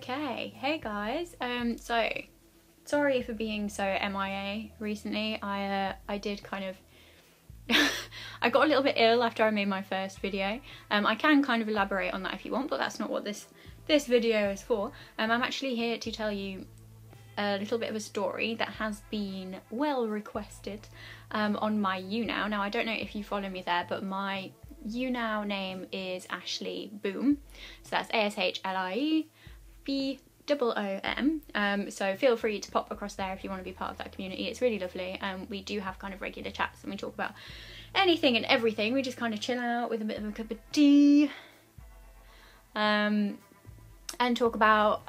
Okay, hey guys. So sorry for being so MIA recently. I did kind of I got a little bit ill after I made my first video. I can kind of elaborate on that if you want, but that's not what this video is for. I'm actually here to tell you a little bit of a story that has been well requested on my YouNow. Now I don't know if you follow me there, but my YouNow name is Ashley Boom. So that's ASHLIE BOOM. So feel free to pop across there if you want to be part of that community. It's really lovely. We do have kind of regular chats and we talk about anything and everything. We just kind of chill out with a bit of a cup of tea and talk about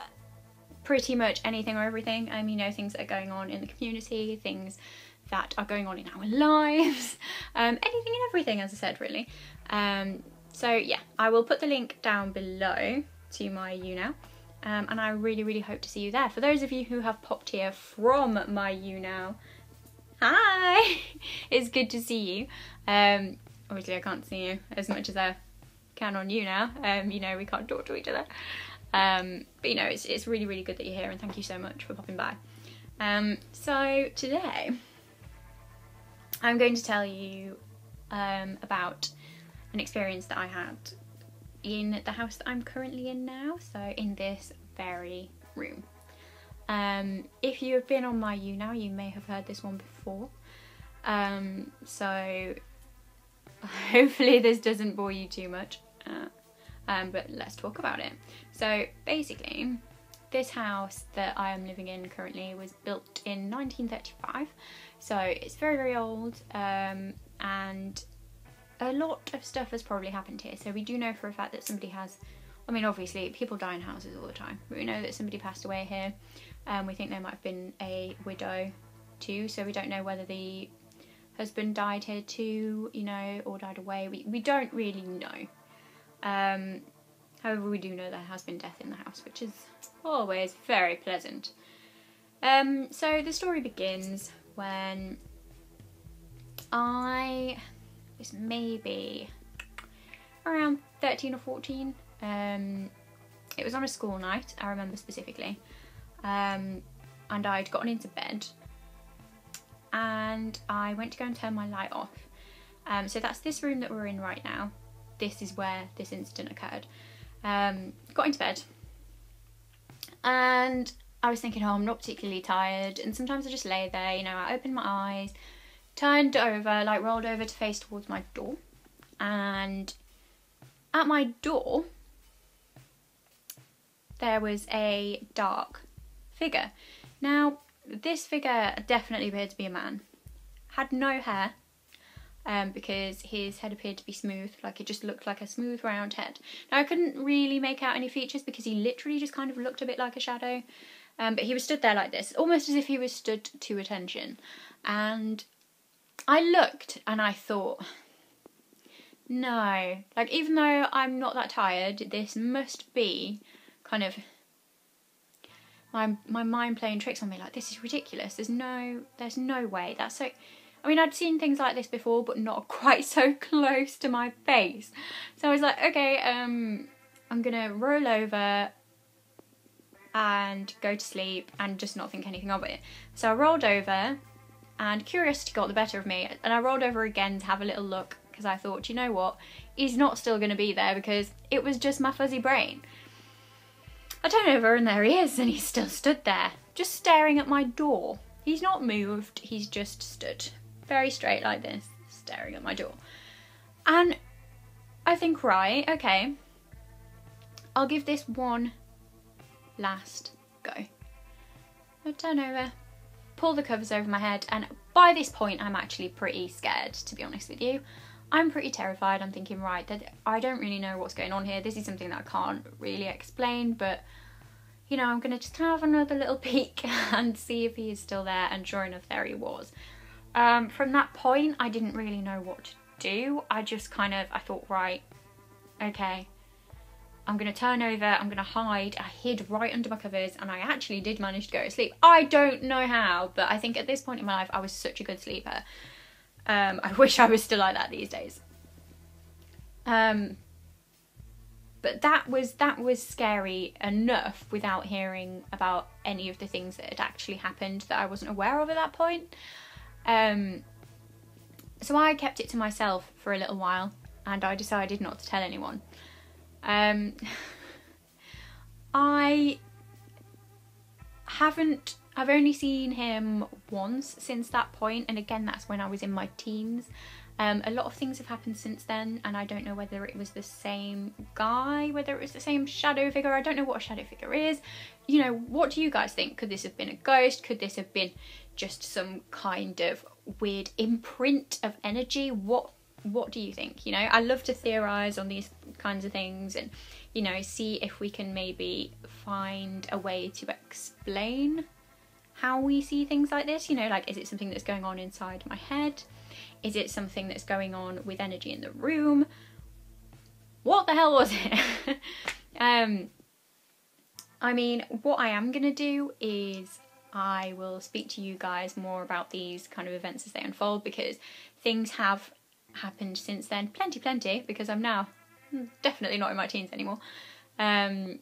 pretty much anything or everything. You know, things that are going on in the community, things that are going on in our lives, anything and everything, as I said, really. So yeah, I will put the link down below to my YouNow. And I really hope to see you there. For those of you who have popped here from my YouNow, hi! It's good to see you. Obviously I can't see you as much as I can on YouNow. You know, we can't talk to each other. But you know, it's really good that you're here, and thank you so much for popping by. So today I'm going to tell you about an experience that I had in the house that I'm currently in now, so in this very room. If you have been on my YouNow, you may have heard this one before, so hopefully this doesn't bore you too much, but let's talk about it. So basically, this house that I am living in currently was built in 1935, so it's very old, and a lot of stuff has probably happened here. So we do know for a fact that somebody has, I mean obviously people die in houses all the time, but we know that somebody passed away here. We think there might have been a widow too, so we don't know whether the husband died here too, you know, or died away. We don't really know. However, we do know there has been death in the house, which is always very pleasant. So the story begins when I was maybe around 13 or 14. It was on a school night, I remember specifically, and I'd gotten into bed and I went to go and turn my light off. So that's this room that we're in right now. This is where this incident occurred. Got into bed and I was thinking, oh, I'm not particularly tired, and sometimes I just lay there, you know. I opened my eyes, turned over, like rolled over to face towards my door, and at my door there was a dark figure. Now this figure definitely appeared to be a man. Had no hair, because his head appeared to be smooth, like it just looked like a smooth round head. Now I couldn't really make out any features because he literally just kind of looked a bit like a shadow, but he was stood there like this, almost as if he was stood to attention. And I looked and I thought, no, like even though I'm not that tired, this must be kind of my mind playing tricks on me, like this is ridiculous, there's no way, that's so, I mean, I'd seen things like this before, but not quite so close to my face. So I was like, okay, I'm gonna roll over and go to sleep and just not think anything of it. So I rolled over and curiosity got the better of me, and I rolled over again to have a little look, because I thought, you know what, he's not still going to be there, because it was just my fuzzy brain. I turn over and there he is, and he's still stood there, just staring at my door. He's not moved, he's just stood very straight like this, staring at my door. And I think, right, okay, I'll give this one last go. I turn over, pull the covers over my head, and by this point I'm actually pretty scared, to be honest with you. I'm pretty terrified. I'm thinking, right, that I don't really know what's going on here. This is something that I can't really explain, but you know, I'm gonna just have another little peek and see if he is still there. And sure enough, there he was. From that point I didn't really know what to do. I just kind of, I thought, right, okay, I'm gonna turn over, I'm gonna hide. I hid right under my covers, and I actually did manage to go to sleep. I don't know how, but I think at this point in my life I was such a good sleeper. I wish I was still like that these days. But But that was scary enough without hearing about any of the things that had actually happened that I wasn't aware of at that point. So I kept it to myself for a little while, and I decided not to tell anyone. I've only seen him once since that point, and again that's when I was in my teens. A lot of things have happened since then, and I don't know whether it was the same guy, whether it was the same shadow figure. I don't know what a shadow figure is. You know, what do you guys think? Could this have been a ghost? Could this have been just some kind of weird imprint of energy? What do you think? You know, I love to theorize on these kinds of things, and you know, see if we can maybe find a way to explain how we see things like this. You know, like, is it something that's going on inside my head? Is it something that's going on with energy in the room? What the hell was it? I mean, what I am gonna do is I will speak to you guys more about these kind of events as they unfold, because things have happened since then, plenty, because I'm now definitely not in my teens anymore. And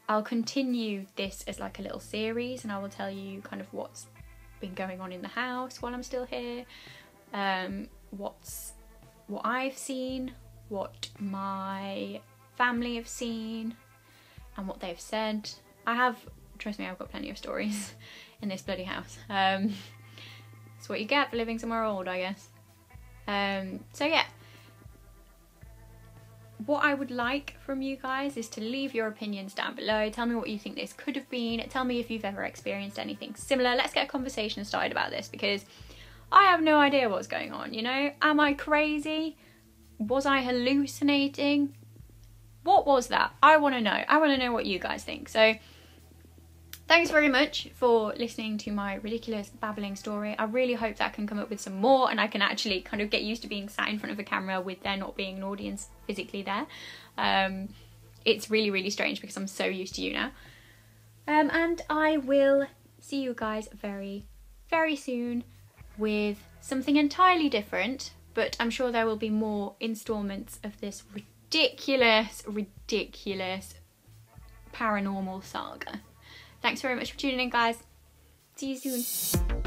I'll continue this as like a little series, and I will tell you kind of what's been going on in the house while I'm still here, what I've seen, what my family have seen, and what they've said. Trust me, I've got plenty of stories in this bloody house. It's what you get for living somewhere old, I guess. So yeah, what I would like from you guys is to leave your opinions down below. Tell me what you think this could have been. Tell me if you've ever experienced anything similar. Let's get a conversation started about this, because I have no idea what's going on, you know? Am I crazy? Was I hallucinating? What was that? I want to know. I want to know what you guys think. So thanks very much for listening to my ridiculous babbling story. I really hope that I can come up with some more, and I can actually kind of get used to being sat in front of a camera with there not being an audience physically there. It's really, really strange because I'm so used to you now. And I will see you guys very, very soon with something entirely different, but I'm sure there will be more installments of this ridiculous paranormal saga. Thanks very much for tuning in, guys. See you soon.